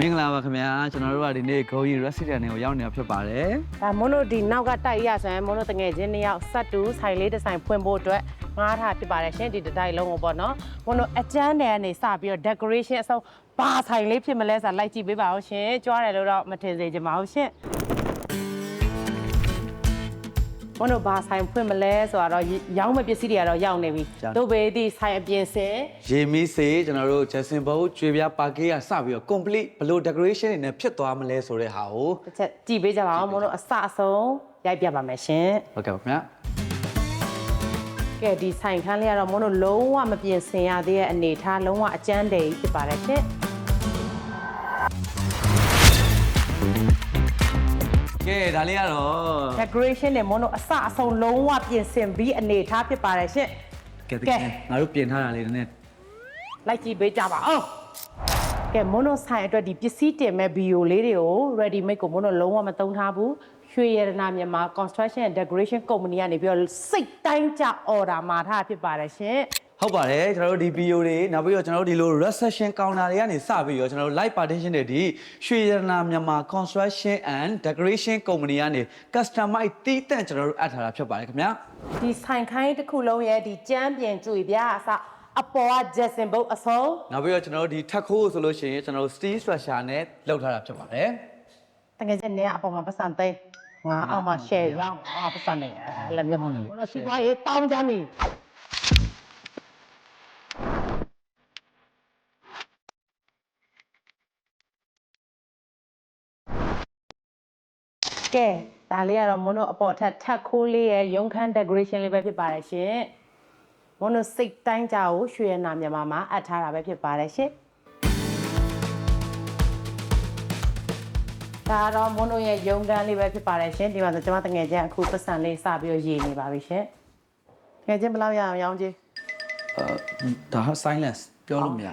မင်္ဂလာပါခင်ဗျာကျွန်တော်တို့ကဒီနေ့ဂုံကြီး resident တွေကိုရောက်နေတာဖြစ်ပါတယ်ဒါမွန်းတို့ဒီနောက်ကတိုက်ရဆိုရင်မွန်းတို့တငယ်ချင်း2ယောက်စက်တူဆိုင်လေးတစ်ဆိုင်ဖွင့်ဖို့အတွက်ငားထားဖြစ်ပါတယ်ရှင်ဒီတိုက်လုံးကိုပေါ့နော်မွန်းတို့အကျန်းနယ်ကနေစပြီးတော့ decoration အစုံဘာဆိုင်လေးဖြစ်မလဲဆိုတာလိုက်ကြည့်ပေးပါဦးရှင်ကြွားတယ်လို့တော့မထင်စေချင်ပါဘူးရှင်မွန်းတို့ဘာဆိုင်ဖွင့်မလဲဆိုတော့ရောင်းမဲ့ပစ္စည်းတွေကတော့ရောက်နေပြီတို့ပေဒီဆိုင်အပြင်စင်ရေမီးစေကျွန်တော်တို့ Jackson ဘုတ်ကျွေးပြပါကေးကစပြီးတော့ complete ဘလို့ decoration တွေနဲ့ဖြစ်သွားမလဲဆိုတဲ့ဟာကိုတစ်ချက်ကြည့်ပေးကြပါဦးမွန်းတို့အစအဆုံးရိုက်ပြပါမယ်ရှင်ဟုတ်ကဲ့ပါခင်ဗျာကဲဒီဆိုင်ခန်းလေးကတော့မွန်းတို့လုံးဝမပြင်ဆင်ရသေးတဲ့အနေထားလုံးဝအကျန်းတယ်ဖြစ်ပါတယ်ရှင်ကဲဒါလေးကတော့ decoration နဲ့မွန်းတို့အစအဆုံးလုံးဝပြင်ဆင်ပြီးအနေထားဖြစ်ပါတယ်ရှင်ကဲငါတို့ပြင်ထားတာလေးနည်းလိုက်ကြည့်ပေးကြပါအောင်ကဲမွန်းတို့ဆိုင်အတွက်ဒီပစ္စည်းတင်မဲ့ဗီဒီယိုလေးတွေကို ready made ကိုမွန်းတို့လုံးဝမသုံးထားဘူးရွှေရတနာမြန်မာ construction and decoration company ကနေပြီးတော့စိတ်တိုင်းကြ order မှာထားဖြစ်ပါတယ်ရှင်ဟုတ်ပါတယ်ကျွန်တော်တို့ဒီ video တွေနောက်ပြီးတော့ကျွန်တော်တို့ဒီလို reception counter တွေကနေစပြီးတော့ကျွန်တော်တို့ live partition တွေဒီရွှေရတနာမြန်မာ construction and decoration company ကနေ customize တီးတန့်ကျွန်တော်တို့အပ်ထားတာဖြစ်ပါတယ်ခင်ဗျာဒီဆိုင်ခိုင်းတစ်ခုလုံးရဲ့ဒီကြမ်းပြင်ကြွေပြအစအပေါ်က Jackson ဘုတ်အစုံနောက်ပြီးတော့ကျွန်တော်တို့ဒီထက်ခိုးဆိုလို့ရှိရင်ကျွန်တော်တို့ steel structure နဲ့လုပ်ထားတာဖြစ်ပါတယ်တကယ်ချင်းနေအပေါ်မှာပတ်စံသိမ်းငါအောင်မှ share ရအောင်ပတ်စံနေလည်းမြောင်းနေဘာလို့စီပွားရေးတောင်းကြနေကဲဒါလေးကတော့မွန်းတို့အပေါ်ထက်ခိုးလေးရဲ့ရုံခန်း decoration လေးပဲဖြစ်ပါတယ်ရှင်မွန်းတို့စိတ်တိုင်းကြကိုရွှေရနာမြန်မာမှာအပ်ထားတာပဲဖြစ်ပါတယ်ရှင်ဒါတော့မွန်းတို့ရဲ့ရုံခန်းလေးပဲဖြစ်ပါတယ်ရှင်ဒီမှာဆိုကျွန်မတငယ်ချင်းအခုပတ်စံလေးစပြီးတော့ရေးနေပါပြီရှင်ငယ်ချင်းဘယ်လောက်ရအောင်ရောင်းကြီးဒါဟာ silence ပြောလို့မရ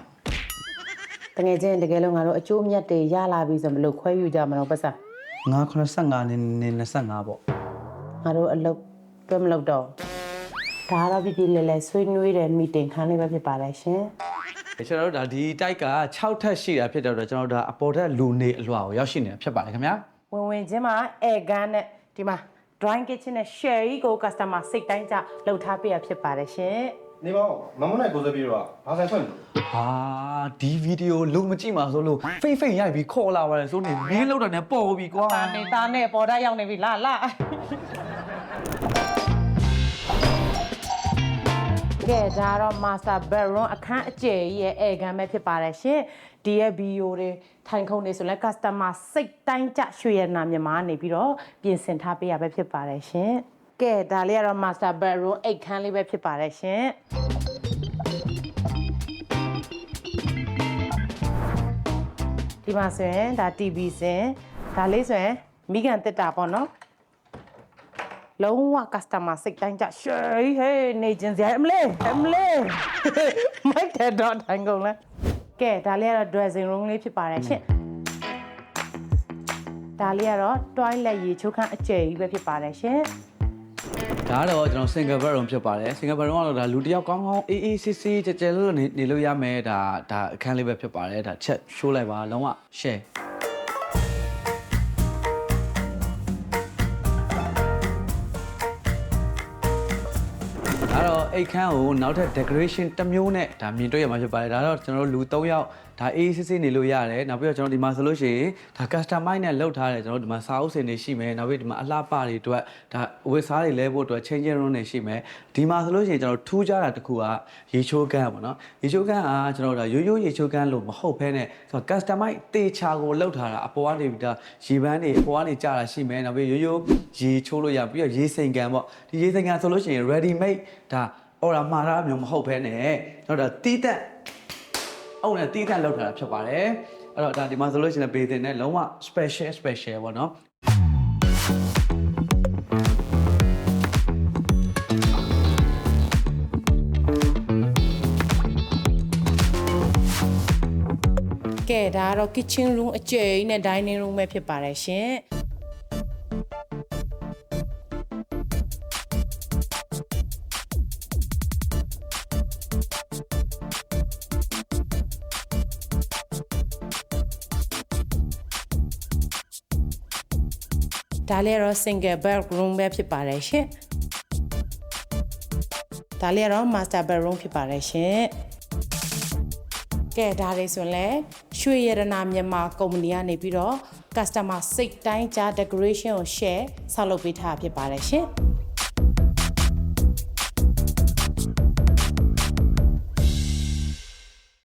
တငယ်ချင်းတကယ်လို့ငါတို့အကျိုးအမြတ်တွေရလာပြီဆိုမလို့ခွဲယူကြမလို့ပတ်စံ985နဲ့25ပေါ့ငါတို့အလုပ်တွဲမလုပ်တော့ဒါတော့ပြပြလဲဆွေးနွေးတဲ့ meeting ခန်းလေးပဲဖြစ်ပါတယ်ရှင်ကျွန်တော်တို့ဒါဒီတိုက်က6ထပ်ရှိတာဖြစ်တော့ကျွန်တော်တို့ဒါအပေါ်ထက်လူနေအလွှာကိုရောက်ရှိနေတာဖြစ်ပါတယ်ခင်ဗျာဝင်ချင်းမှာ air gun နဲ့ဒီမှာ drawing kitchen နဲ့ share ကို customer စိတ်တိုင်းကြလှုပ်ထားပေးရဖြစ်ပါတယ်ရှင်နေပါဦးမမနဲ့ကိုစပြီးတော့ဘာဆိုင်ဖွင့်လို့ဟာဒီဗီဒီယိုလုံးမကြည့်မှာဆိုလို့ဖိတ်ရိုက်ပြီးခေါ်လာပါတယ်ဆိုနေမင်းလောက်တာနဲ့ပေါ်ပြီကွာနေတာနဲ့ပေါ်တာရောက်နေပြီလာကဲဒါတော့ master bedroom အခန်းအကျယ်ကြီးရဲ့ air gun ပဲဖြစ်ပါတယ်ရှင်ဒီရဲ့ video တွေထိုင်ခုံတွေဆိုလဲ customer စိတ်တိုင်းကြရွှေရနာမြန်မာနေပြီးတော့ပြင်ဆင်ထားပေးရပဲဖြစ်ပါတယ်ရှင်ကဲဒါလေးကတော့ master bedroom အိတ်ခန်းလေးပဲဖြစ်ပါတယ်ရှင်ဒီမှာဆိုရင်ဒါ TV စင်ဒါလေးဆိုရင်မိကန်တက်တာပေါ့နော်လုံးဝ customer စိတ်တိုင်းကြရှေးဟေးနေချင်းစရာမလေးမိုက်တဲ့တော့ထိုင်ကုန်လားကဲဒါလေးကတော့ dressing room လေးဖြစ်ပါတယ်ရှင်ဒါလေးကတော့ toilet ရေချိုးခန်းအကျယ်ကြီးပဲဖြစ်ပါတယ်ရှင်ဒါတော့ကျွန်တော် single bedroom ဖြစ်ပါတယ် single bedroom ကတော့ဒါလူတစ်ယောက်ကောင်းကောင်းအေးအေးဆေးဆေးကြဲကြဲလို့နေလို့ရမယ်ဒါအခန်းလေးပဲဖြစ်ပါတယ်ဒါချက် show လိုက်ပါလုံးဝ shareဒါတော့အိတ်ခမ်းကိုနောက်ထပ် decoration တစ်မျိုးနဲ့ဒါမြင်တွေ့ရမှာဖြစ်ပါတယ်ဒါတော့ကျွန်တော်တို့လူ3ယောက်ဒါအေးစစ်စစ်နေလို့ရတယ်နောက်ပြီးတော့ကျွန်တော်ဒီမှာဆိုလို့ရှိရင်ဒါ customize နဲ့လုပ်ထားတယ်ကျွန်တော်ဒီမှာစာအုပ်စင်တွေရှိမယ်နောက်ပြီးဒီမှာအလှပတွေအတွက်ဒါဝတ်စားတွေလဲဖို့အတွက် changing room တွေရှိမယ်ဒီမှာဆိုလို့ရှိရင်ကျွန်တော်ထူးခြားတာတစ်ခုကရေချိုးကန်းပေါ့နော်ရေချိုးကန်းကကျွန်တော်ဒါရိုးရိုးရေချိုးကန်းလို့မဟုတ်ဘဲနဲ့ဆိုတော့ customize တေချာကိုလုပ်ထားတာအပေါ်ကနေပြီးဒါရေပန်းတွေအပေါ်ကနေကြာတာရှိမယ်နောက်ပြီးရိုးရိုးရေချိုးလို့ရပြီးတော့ရေစိမ်ကန်ပေါ့ဒီရေစိမ်ကန်ဆိုလို့ရှိရင် ready made ဒါအော်ဒါမှားတာမျိုးမဟုတ်ဘဲနဲ့တော့ဒါတီးတက်အုံနဲ့တီးတက်လောက်ထားတာဖြစ်ပါတယ်အဲ့တော့ဒါဒီမှာဆိုလို့ရှိရင်ဘေးတင်နဲ့လုံးဝ special ပေါ့နော်ကဲဒါကတော့ kitchen room အကျယ်ကြီးနဲ့ dining room ပဲဖြစ်ပါတယ်ရှင် ဒါလေးကတော့ single bedroom ပဲဖြစ်ပါတယ်ရှင်ဒါလေးကတော့ master bedroom ဖြစ်ပါတယ်ရှင်ကဲဒါလေးဆိုရင်လည်းရွှေရတနာမြန်မာကုမ္ပဏီကနေပြီးတော့ customer စိတ်တိုင်းကြား decoration ကို share ဆောက်လုပ်ပေးထားဖြစ်ပါတယ်ရှင်